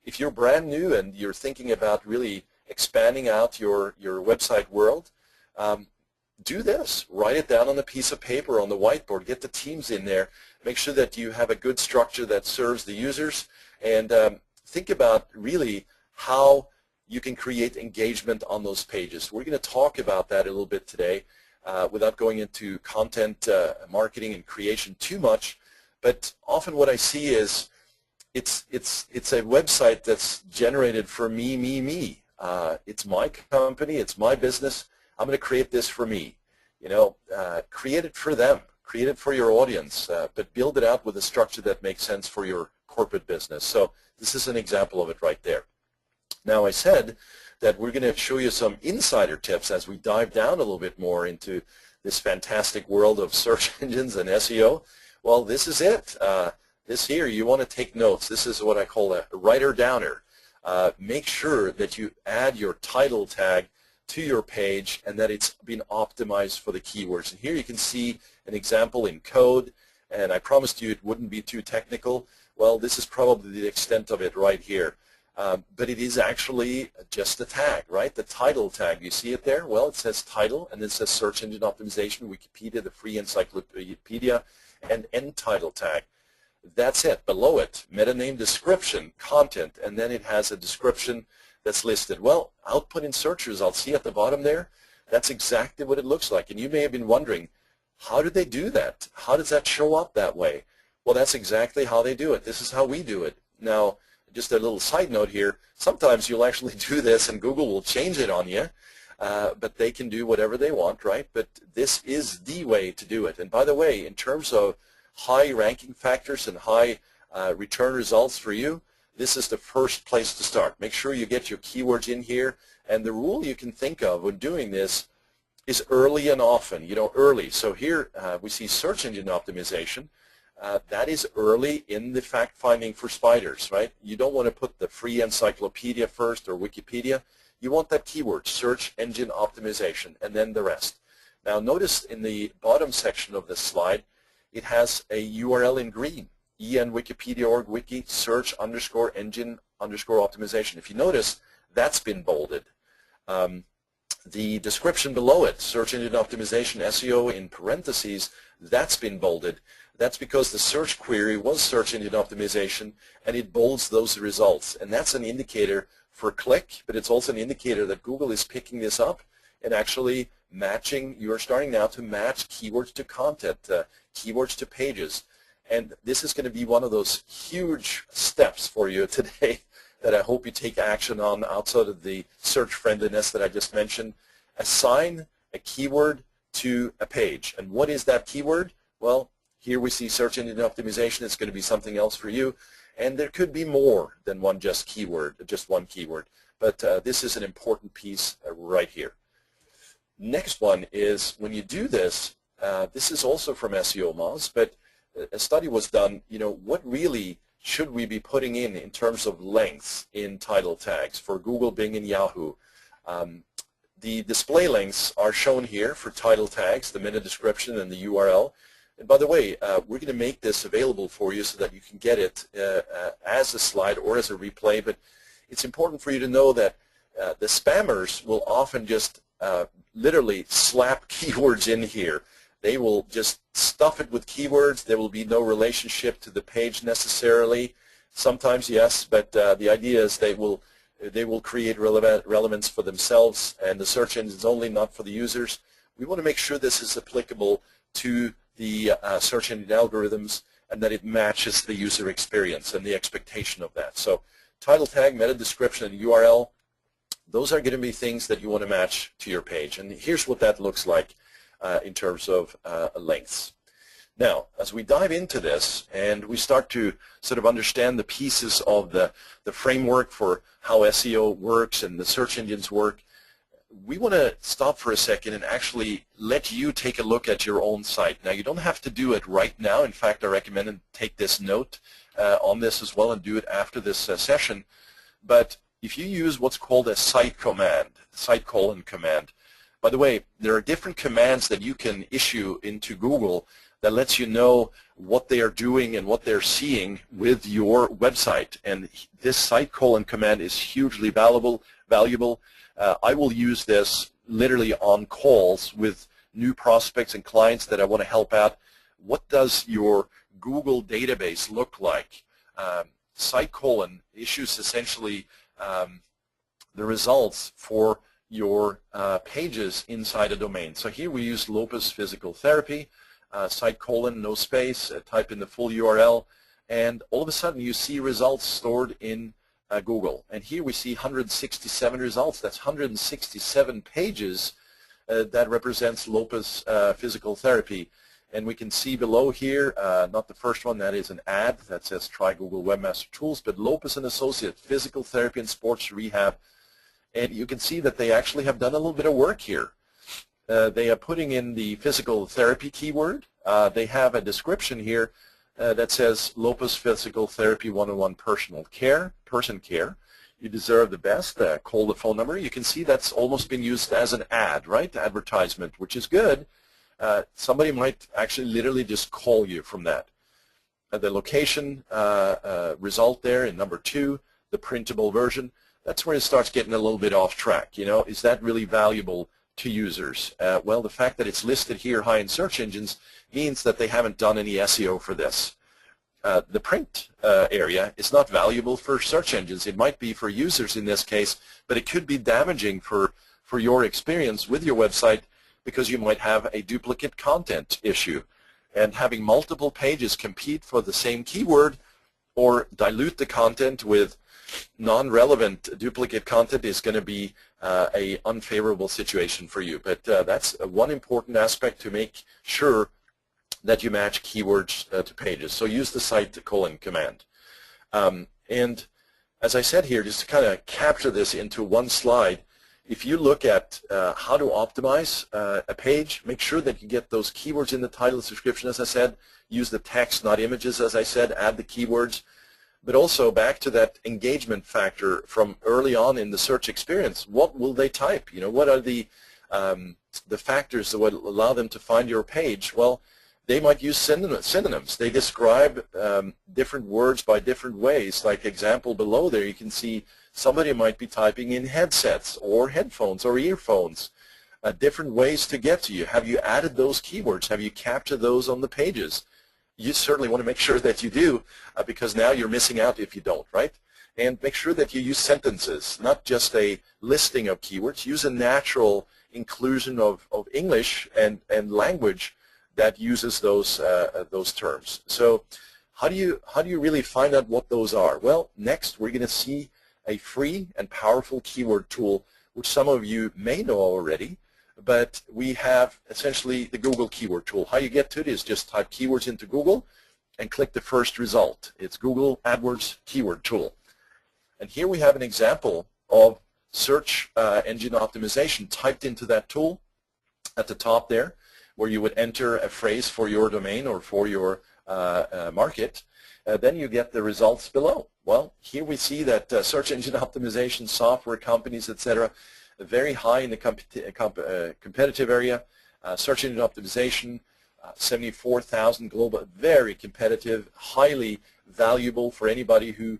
if you're brand new and you're thinking about really expanding out your website world, do this. Write it down on a piece of paper on the whiteboard. Get the teams in there. Make sure that you have a good structure that serves the users. And think about really how you can create engagement on those pages. We're going to talk about that a little bit today without going into content marketing and creation too much. But often what I see is it's a website that's generated for me. It's my company. It's my business. I'm going to create this for me. Create it for them. Create it for your audience, but build it out with a structure that makes sense for your corporate business. So this is an example of it right there. Now, I said that we're going to show you some insider tips as we dive down a little bit more into this fantastic world of search engines and SEO. Well, this is it. This here, you want to take notes. This is what I call a writer-downer. Make sure that you add your title tag to your page and that it's been optimized for the keywords. And here you can see an example in code, and I promised you it wouldn't be too technical. Well, this is probably the extent of it right here. But it is actually just a tag, right? The title tag, you see it there? Well, it says title, and it says search engine optimization, Wikipedia, the free encyclopedia, and end title tag. That's it. Below it, meta name, description, content, and then it has a description that's listed. Well, output in search results, see at the bottom there? That's exactly what it looks like. And you may have been wondering, how did they do that? How does that show up that way? Well, that's exactly how they do it. This is how we do it. Now, just a little side note here, sometimes you'll actually do this and Google will change it on you, but they can do whatever they want, right? But this is the way to do it. And by the way, in terms of high ranking factors and high return results for you, this is the first place to start. Make sure you get your keywords in here. And the rule you can think of when doing this is early and often, early. So here we see search engine optimization. That is early in the fact-finding for spiders, right? You don't want to put the free encyclopedia first or Wikipedia. You want that keyword, search engine optimization, and then the rest. Now notice in the bottom section of this slide, it has a URL in green. enwikipedia.org wiki search_engine_optimization. If you notice, that's been bolded. The description below it, search engine optimization, SEO in parentheses, that's been bolded. That's because the search query was search engine optimization, and it bolds those results. And that's an indicator for click, but it's also an indicator that Google is picking this up and actually matching. You are starting now to match keywords to content, keywords to pages. And this is going to be one of those huge steps for you today that I hope you take action on outside of the search friendliness that I just mentioned. Assign a keyword to a page. And what is that keyword? Well, here we see search engine optimization. It's going to be something else for you. And there could be more than one keyword. But this is an important piece right here. Next one is when you do this, this is also from SEO Myths, but a study was done, what really should we be putting in terms of lengths in title tags for Google, Bing, and Yahoo. The display lengths are shown here for title tags, the meta description and the URL. And by the way, we're going to make this available for you so that you can get it as a slide or as a replay, but it's important for you to know that the spammers will often just literally slap keywords in here. They will just stuff it with keywords. There will be no relationship to the page necessarily. Sometimes yes, but the idea is they will create relevance for themselves, and the search engines only, not for the users. We want to make sure this is applicable to the search engine algorithms and that it matches the user experience and the expectation of that. So title tag, meta description, and URL, those are going to be things that you want to match to your page. And here's what that looks like in terms of lengths. Now, as we dive into this and we start to sort of understand the pieces of the framework for how SEO works and the search engines work, we want to stop for a second and actually let you take a look at your own site. Now, you don't have to do it right now. In fact, I recommend and take this note on this as well and do it after this session. But if you use what's called a site command, site:" command, by the way, there are different commands that you can issue into Google that lets you know what they are doing and what they're seeing with your website. And this site:" command is hugely valuable. I will use this literally on calls with new prospects and clients that I want to help out. What does your Google database look like? Site:" issues essentially the results for your pages inside a domain. So here we use Lopez Physical Therapy, site:" no space, type in the full URL, and all of a sudden you see results stored in Google. And here we see 167 results. That's 167 pages that represents Lopez Physical Therapy. And we can see below here, not the first one, that is an ad that says try Google Webmaster Tools, but Lopez & Associates, Physical Therapy and Sports Rehab. And you can see that they actually have done a little bit of work here. They are putting in the physical therapy keyword. They have a description here that says Lopez Physical Therapy 101 person care. You deserve the best. Call the phone number. You can see that's almost been used as an ad, right? Advertisement, which is good. Somebody might actually literally just call you from that. The location result there in number 2, the printable version. That's where it starts getting a little bit off track. Is that really valuable to users? Well, the fact that it's listed here high in search engines means that they haven't done any SEO for this. The print area is not valuable for search engines. It might be for users in this case, but it could be damaging for your experience with your website because you might have a duplicate content issue. And having multiple pages compete for the same keyword or dilute the content with non-relevant duplicate content is going to be an unfavorable situation for you. But that's one important aspect to make sure that you match keywords to pages. So use the site:" command. And as I said here, just to kind of capture this into one slide, if you look at how to optimize a page, make sure that you get those keywords in the title description, as I said. Use the text, not images, as I said. Add the keywords. But also back to that engagement factor from early on in the search experience. What will they type? What are the factors that would allow them to find your page? Well, they might use synonyms. They describe different words by different ways. Like example below there, you can see somebody might be typing in headsets or headphones or earphones. Different ways to get to you. Have you added those keywords? Have you captured those on the pages? You certainly want to make sure that you do, because now you're missing out if you don't, right? And make sure that you use sentences, not just a listing of keywords. Use a natural inclusion of English and language that uses those terms. So how do you really find out what those are? Well, next we're going to see a free and powerful keyword tool, which some of you may know already, but we have essentially the Google keyword tool. How you get to it is just type keywords into Google and click the first result. It's Google AdWords keyword tool. And here we have an example of search engine optimization typed into that tool at the top there, where you would enter a phrase for your domain or for your market. Then you get the results below. Well, here we see that search engine optimization software companies, etc., very high in the competitive area. Search engine optimization, 74,000 global, very competitive, highly valuable for anybody who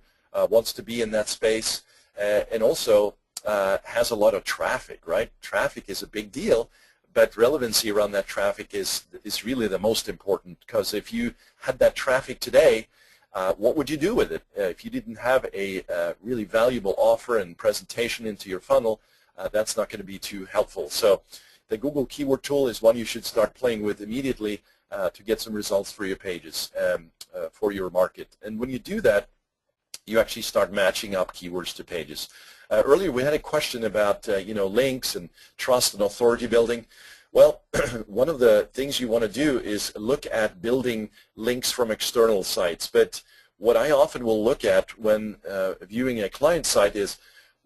wants to be in that space, and also has a lot of traffic, right? Traffic is a big deal, but relevancy around that traffic is really the most important, because if you had that traffic today, what would you do with it? If you didn't have a really valuable offer and presentation into your funnel, that's not going to be too helpful. So the Google keyword tool is one you should start playing with immediately to get some results for your pages, for your market. And when you do that, you actually start matching up keywords to pages. Earlier we had a question about links and trust and authority building. Well, one of the things you want to do is look at building links from external sites. But what I often will look at when viewing a client site is,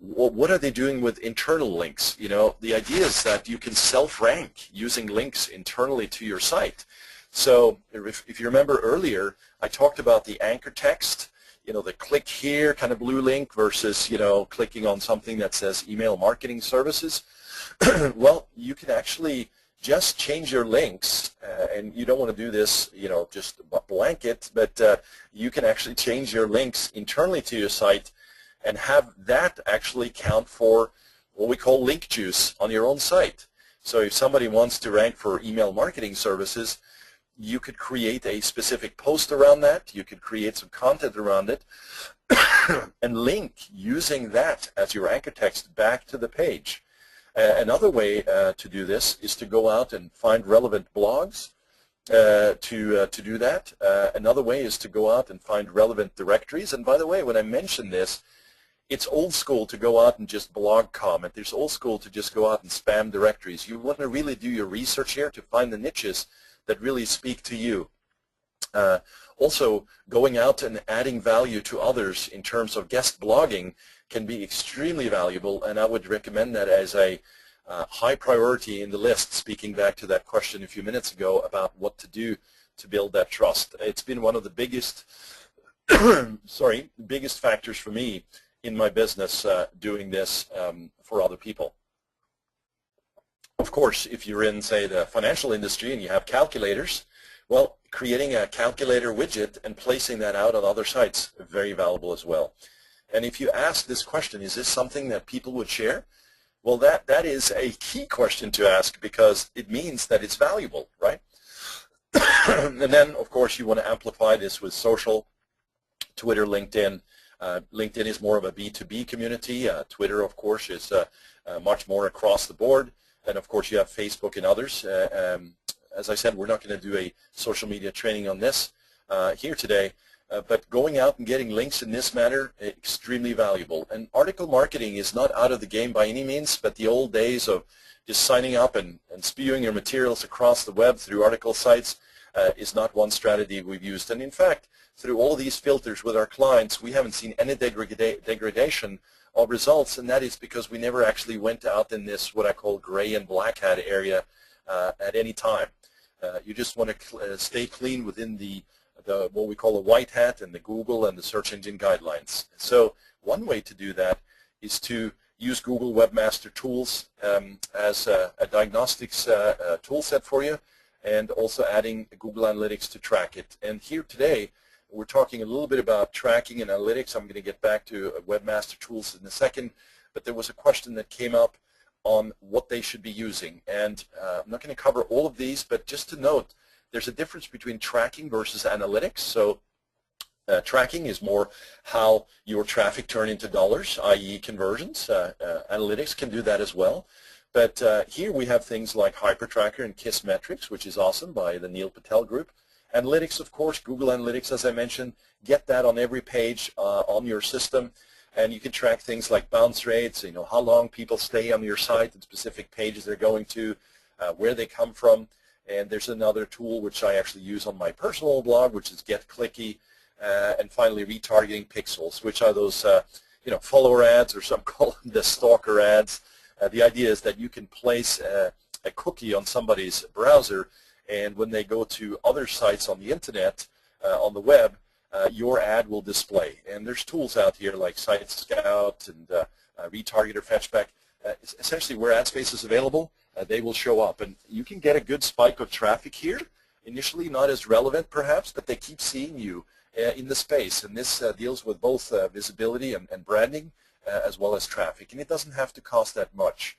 what are they doing with internal links? The idea is that you can self-rank using links internally to your site. So if you remember earlier, I talked about the anchor text, the click here kind of blue link versus, clicking on something that says email marketing services. Well, you can actually just change your links, and you don't want to do this, just blanket, but you can actually change your links internally to your site and have that actually count for what we call link juice on your own site. So if somebody wants to rank for email marketing services, you could create a specific post around that, you could create some content around it, and link using that as your anchor text back to the page. Another way to do this is to go out and find relevant blogs to do that. Another way is to go out and find relevant directories. And by the way, when I mention this, it's old school to go out and just blog comment. It's old school to just go out and spam directories. You want to really do your research here to find the niches that really speak to you. Also, going out and adding value to others in terms of guest blogging can be extremely valuable, and I would recommend that as a high priority in the list, speaking back to that question a few minutes ago about what to do to build that trust. It's been one of the biggest biggest factors for me in my business doing this for other people. Of course, if you're in, say, the financial industry and you have calculators, well, creating a calculator widget and placing that out on other sites is very valuable as well. And if you ask this question, is this something that people would share? Well, that is a key question to ask, because it means that it's valuable, right? And then, of course, you want to amplify this with social, Twitter, LinkedIn. LinkedIn is more of a B2B community. Twitter, of course, is much more across the board. And, of course, you have Facebook and others. As I said, we're not going to do a social media training on this here today. But going out and getting links in this manner, extremely valuable. And article marketing is not out of the game by any means, but the old days of just signing up and spewing your materials across the web through article sites is not one strategy we've used. And in fact, through all these filters with our clients, we haven't seen any degradation of results, and that is because we never actually went out in this, what I call gray and black hat area at any time. You just want to stay clean within the what we call a white hat and the Google and the search engine guidelines. So one way to do that is to use Google Webmaster tools as a diagnostics tool set for you. and also adding Google Analytics to track it. And here today, we're talking a little bit about tracking and analytics. I'm going to get back to Webmaster tools in a second, but there was a question that came up on what they should be using. And I'm not going to cover all of these, but just to note, there's a difference between tracking versus analytics. So tracking is more how your traffic turn into dollars, i.e. conversions. Analytics can do that as well. But here we have things like HyperTracker and KISS Metrics, which is awesome, by the Neil Patel Group. Analytics, of course, Google Analytics, as I mentioned, get that on every page on your system. And you can track things like bounce rates, how long people stay on your site and specific pages they're going to, where they come from. And there's another tool which I actually use on my personal blog, which is Get Clicky. And finally, retargeting pixels, which are those follower ads, or some call them the stalker ads. The idea is that you can place a cookie on somebody's browser, and when they go to other sites on the internet, on the web, your ad will display. And there's tools out here like Site Scout and Retargeter Fetchback. Essentially, where ad space is available, they will show up. And you can get a good spike of traffic here. Initially, not as relevant perhaps, but they keep seeing you in the space. And this deals with both visibility and branding as well as traffic. And it doesn't have to cost that much,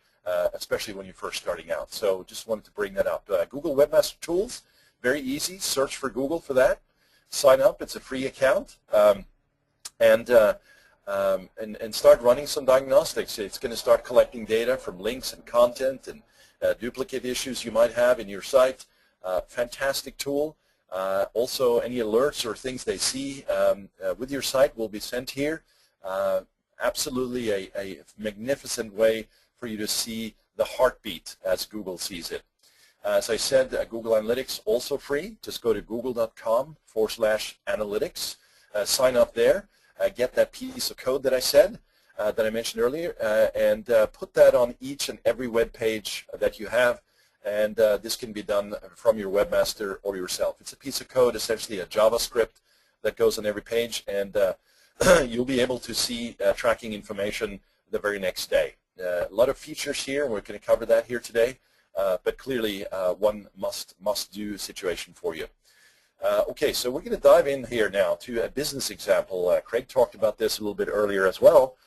especially when you're first starting out. So just wanted to bring that up. Google Webmaster Tools, very easy. Search for Google for that. Sign up. It's a free account. And start running some diagnostics. It's going to start collecting data from links and content and duplicate issues you might have in your site. Fantastic tool. Also, any alerts or things they see with your site will be sent here. Absolutely a magnificent way for you to see the heartbeat as Google sees it. As I said, Google Analytics also free. Just go to google.com/analytics. Sign up there. Get that piece of code that I said, that I mentioned earlier, and put that on each and every web page that you have. And this can be done from your webmaster or yourself. It's a piece of code, essentially a JavaScript that goes on every page, and you'll be able to see tracking information the very next day. A lot of features here, and we're going to cover that here today, but clearly one must-do situation for you. Okay, so we're going to dive in here now to a business example. Craig talked about this a little bit earlier as well.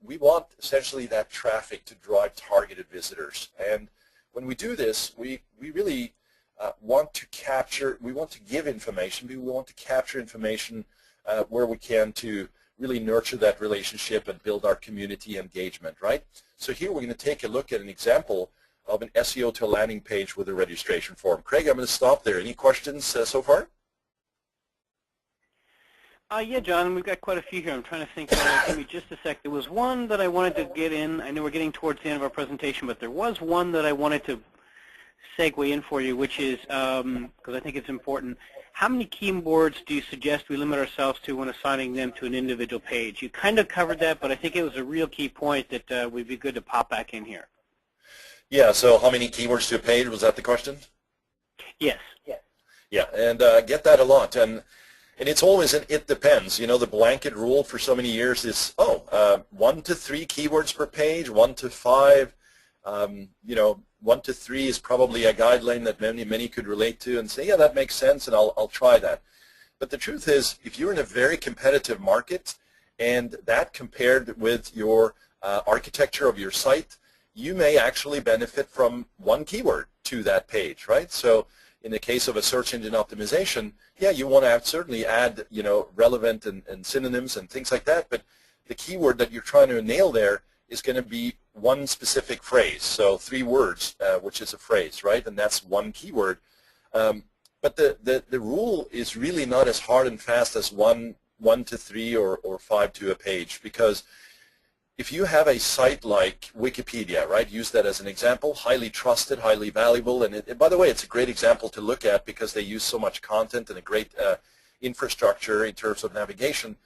We want essentially that traffic to drive targeted visitors, and when we do this, we really want to capture, we want to give information, but we want to capture information where we can to really nurture that relationship and build our community engagement, right? So here we're going to take a look at an example of an SEO to a landing page with a registration form. Craig, I'm going to stop there. Any questions so far? Yeah, John, we've got quite a few here. I'm trying to think. Give me just a sec. There was one that I wanted to get in. I know we're getting towards the end of our presentation, but there was one that I wanted to segue in for you, which is, because I think it's important, how many keywords do you suggest we limit ourselves to when assigning them to an individual page? You kind of covered that, but I think it was a real key point that would be good to pop back in here. Yeah, so how many keywords to a page, was that the question? Yes. Yeah, and get that a lot. And it's always an it depends. You know, the blanket rule for so many years is, 1 to 3 keywords per page, 1 to 5. 1 to 3 is probably a guideline that many could relate to and say, yeah, that makes sense, and I'll try that. But the truth is, if you're in a very competitive market, and that compared with your architecture of your site, you may actually benefit from 1 keyword to that page, right? So in the case of a search engine optimization, yeah, you want to certainly add, relevant and synonyms and things like that, but the keyword that you're trying to nail there is going to be 1 specific phrase, so 3 words, which is a phrase, right? And that's 1 keyword. But the rule is really not as hard and fast as 1 to 3 or 5 to a page, because if you have a site like Wikipedia, right, use that as an example, highly trusted, highly valuable, and by the way, it's a great example to look at because they use so much content and a great infrastructure in terms of navigation.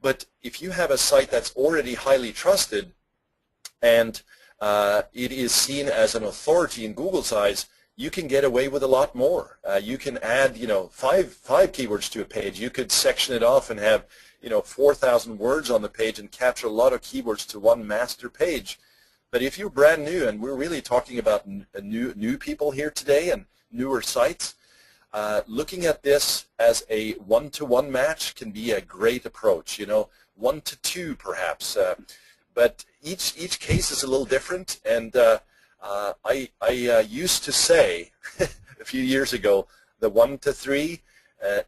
But if you have a site that's already highly trusted and it is seen as an authority in Google's eyes, you can get away with a lot more. You can add, 5 keywords to a page. You could section it off and have 4,000 words on the page and capture a lot of keywords to 1 master page. But if you're brand new, and we're really talking about new people here today, and newer sites, looking at this as a one-to-one match can be a great approach. You know, 1 to 2 perhaps, but each case is a little different. And I used to say a few years ago the 1 to 3.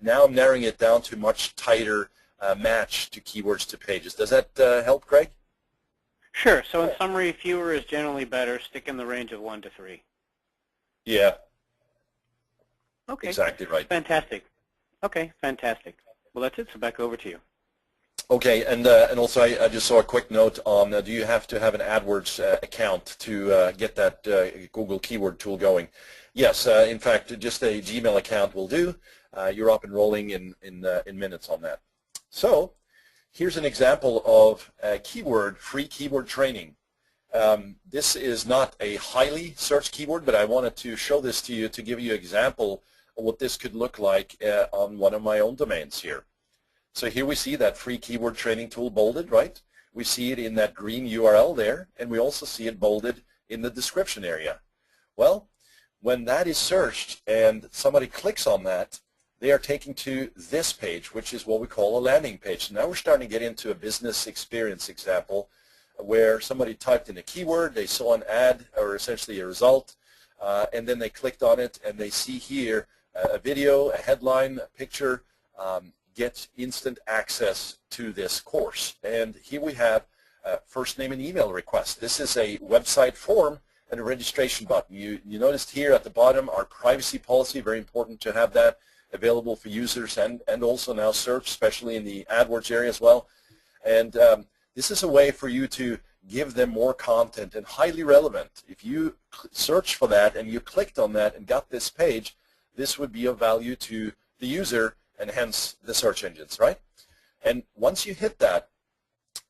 Now I'm narrowing it down to much tighter match to keywords to pages. Does that help, Greg? Sure. So in summary, fewer is generally better. Stick in the range of 1 to 3. Yeah. Okay. Exactly right. Fantastic. Okay, fantastic. Well, that's it. So back over to you. Okay, and also I just saw a quick note on do you have to have an AdWords account to get that Google keyword tool going? Yes, in fact, just a Gmail account will do. You're up and rolling in minutes on that. So here's an example of free keyword training. This is not a highly searched keyword, but I wanted to show this to you to give you an example of what this could look like on one of my own domains here. So here we see that free keyword training tool bolded, right? We see it in that green URL there, and we also see it bolded in the description area. Well, when that is searched and somebody clicks on that, they are taken to this page, which is what we call a landing page. So now we're starting to get into a business experience example where somebody typed in a keyword, they saw an ad or essentially a result, and then they clicked on it and they see here a video, a headline, a picture, get instant access to this course. And here we have first name and email request. This is a website form and a registration button. You noticed here at the bottom our privacy policy, very important to have that available for users and also now search, especially in the AdWords area as well. And this is a way for you to give them more content and highly relevant. If you search for that and you clicked on that and got this page, this would be of value to the user and hence the search engines, right? And once you hit that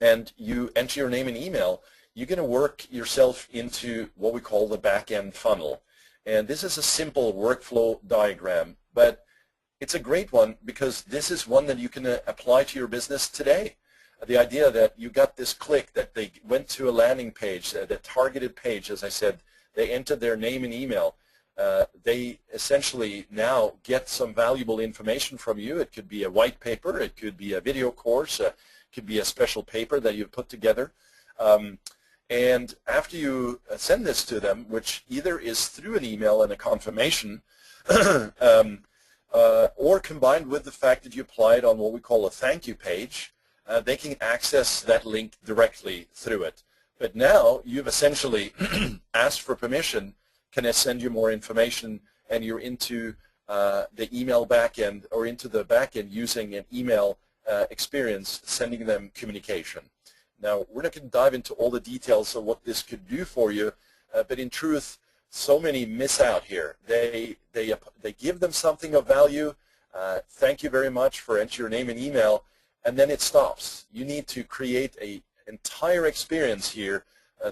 and you enter your name and email, you're going to work yourself into what we call the back-end funnel. And this is a simple workflow diagram, but it's a great one because this is one that you can apply to your business today. The idea that you got this click, that they went to a landing page, the targeted page, as I said, they entered their name and email. They essentially now get some valuable information from you. It could be a white paper, it could be a video course, it could be a special paper that you've put together. And after you send this to them, which either is through an email and a confirmation, or combined with the fact that you applied on what we call a thank you page, they can access that link directly through it. But now you've essentially asked for permission. Can I send you more information? And you're into the email backend or into the backend using an email experience, sending them communication. Now, we're not going to dive into all the details of what this could do for you, but in truth, so many miss out here. They give them something of value. Thank you very much for entering your name and email, and then it stops. You need to create an entire experience here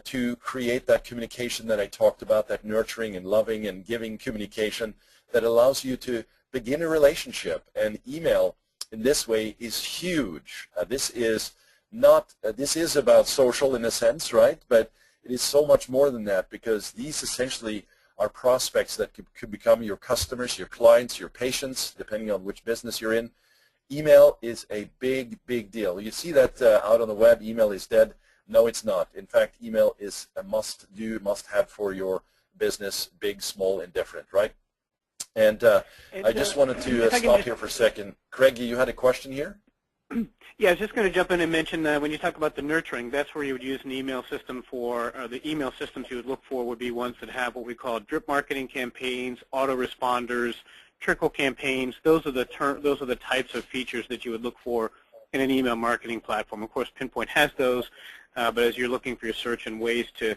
to create that communication that I talked about, that nurturing and loving and giving communication that allows you to begin a relationship. And email in this way is huge. This is about social in a sense, right? But it is so much more than that because these essentially are prospects that could become your customers, your clients, your patients, depending on which business you're in. Email is a big, big deal. You see that out on the web, email is dead. No, it's not. In fact, email is a must-do, must-have for your business, big, small, and different, right? And I just wanted to stop here for a second. Craig, you had a question here? Yeah, I was just going to jump in and mention that when you talk about the nurturing, that's where you would use an email system for, the email systems you would look for would be ones that have what we call drip marketing campaigns, autoresponders, trickle campaigns. Those are the types of features that you would look for in an email marketing platform. Of course, Pinpointe has those, but as you're looking for your search and ways to,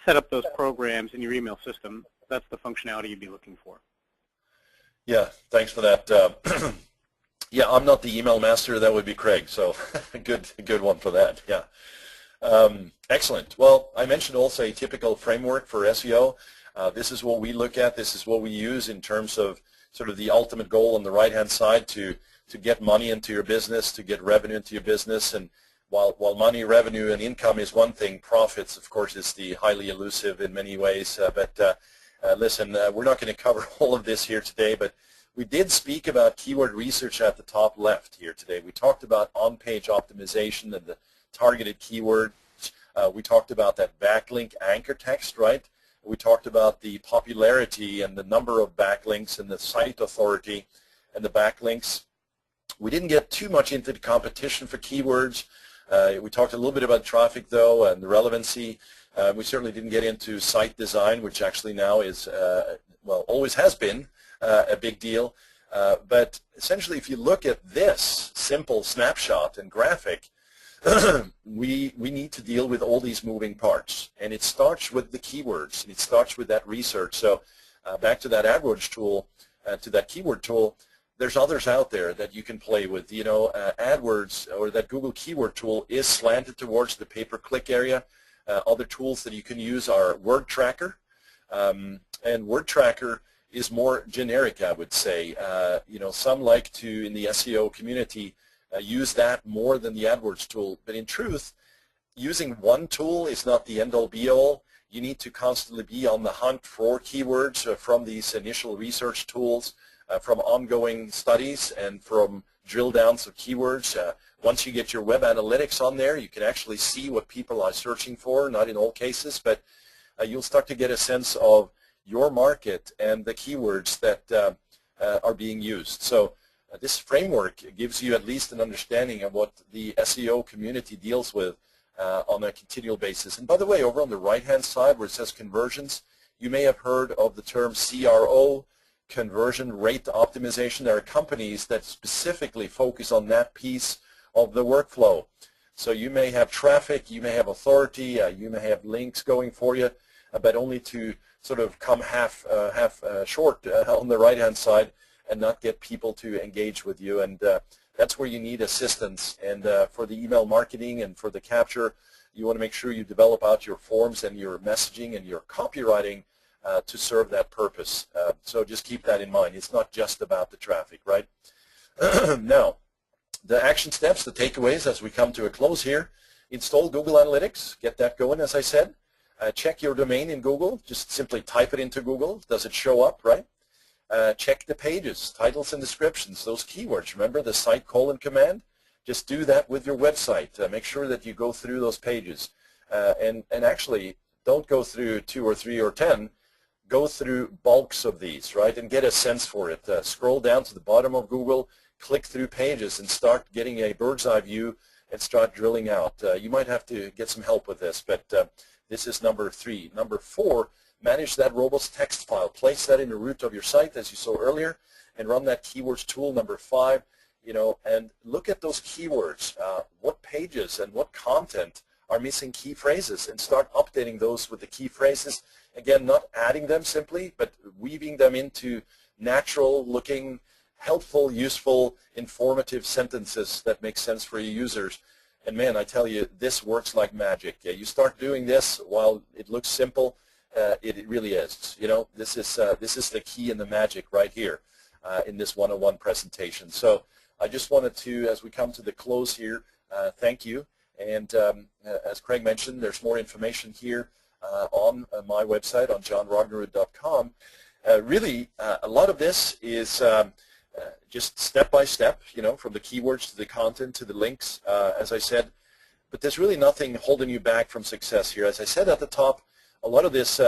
set up those programs in your email system, that's the functionality you'd be looking for. Yeah, thanks for that. Yeah, I'm not the email master. That would be Craig. So good one for that. Yeah. Excellent. Well, I mentioned also a typical framework for SEO. This is what we look at. This is what we use in terms of sort of the ultimate goal on the right-hand side to get money into your business, to get revenue into your business. And while money, revenue, and income is one thing, profits, of course, is the highly elusive in many ways. But listen, we're not going to cover all of this here today, but we did speak about keyword research at the top left here today. We talked about on-page optimization and the targeted keywords. We talked about that backlink anchor text, right? We talked about the popularity and the number of backlinks and the site authority and the backlinks. We didn't get too much into the competition for keywords. We talked a little bit about traffic, though, and the relevancy. We certainly didn't get into site design, which actually now is, well, always has been a big deal. But essentially, if you look at this simple snapshot and graphic, we need to deal with all these moving parts. And it starts with the keywords, and it starts with that research. So back to that AdWords tool, to that keyword tool, there's others out there that you can play with. You know, AdWords or that Google keyword tool is slanted towards the pay-per-click area. Other tools that you can use are Word Tracker, and Word Tracker is more generic, I would say. You know, some like to, in the SEO community, use that more than the AdWords tool. But in truth, using one tool is not the end-all be-all. You need to constantly be on the hunt for keywords from these initial research tools, from ongoing studies, and from drill downs of keywords. Once you get your web analytics on there, you can actually see what people are searching for, not in all cases, but you'll start to get a sense of your market and the keywords that are being used. So this framework gives you at least an understanding of what the SEO community deals with on a continual basis. And by the way, over on the right-hand side where it says conversions, you may have heard of the term CRO, conversion rate optimization. There are companies that specifically focus on that piece of the workflow. So you may have traffic, you may have authority, you may have links going for you, but only to sort of come half short on the right-hand side and not get people to engage with you. And that's where you need assistance. And for the email marketing and for the capture, you want to make sure you develop out your forms and your messaging and your copywriting to serve that purpose. So just keep that in mind. It's not just about the traffic, right? Now, the action steps, the takeaways as we come to a close here. Install Google Analytics. Get that going, as I said. Check your domain in Google. Just simply type it into Google. Does it show up, right? Check the pages, titles and descriptions, those keywords. Remember the site colon command? Just do that with your website. Make sure that you go through those pages. And actually, don't go through 2 or 3 or 10. Go through bulks of these, right, and get a sense for it. Scroll down to the bottom of Google, click through pages, and start getting a bird's eye view and start drilling out. You might have to get some help with this, but this is number 3. Number 4, manage that Robotstxt file. Place that in the root of your site, as you saw earlier, and run that keywords tool. Number 5, you know, and look at those keywords. What pages and what content are missing key phrases, and start updating those with the key phrases. Again, not adding them simply, but weaving them into natural-looking, helpful, useful, informative sentences that make sense for your users. And man, I tell you, this works like magic. You start doing this while it looks simple, it really is. You know, this is the key and the magic right here in this one-on-one presentation. So I just wanted to, as we come to the close here, thank you. And as Craig mentioned, there's more information here on my website on jonrognerud.com. Really, a lot of this is just step by step, you know, from the keywords to the content to the links, as I said. But there's really nothing holding you back from success here. As I said at the top, a lot of this,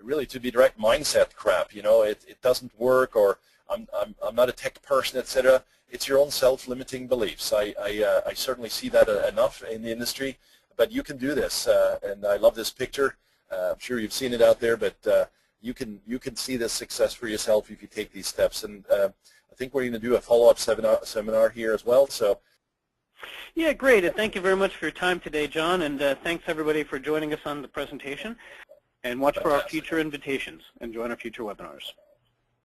really, to be direct, mindset crap. You know, it doesn't work, or I'm not a tech person, etc. It's your own self-limiting beliefs. I certainly see that enough in the industry. But you can do this, and I love this picture. I'm sure you've seen it out there, but you can see this success for yourself if you take these steps. And I think we're going to do a follow-up seminar here as well. So. Yeah, great. And thank you very much for your time today, Jon. And thanks everybody for joining us on the presentation. And watch for our future invitations and join our future webinars.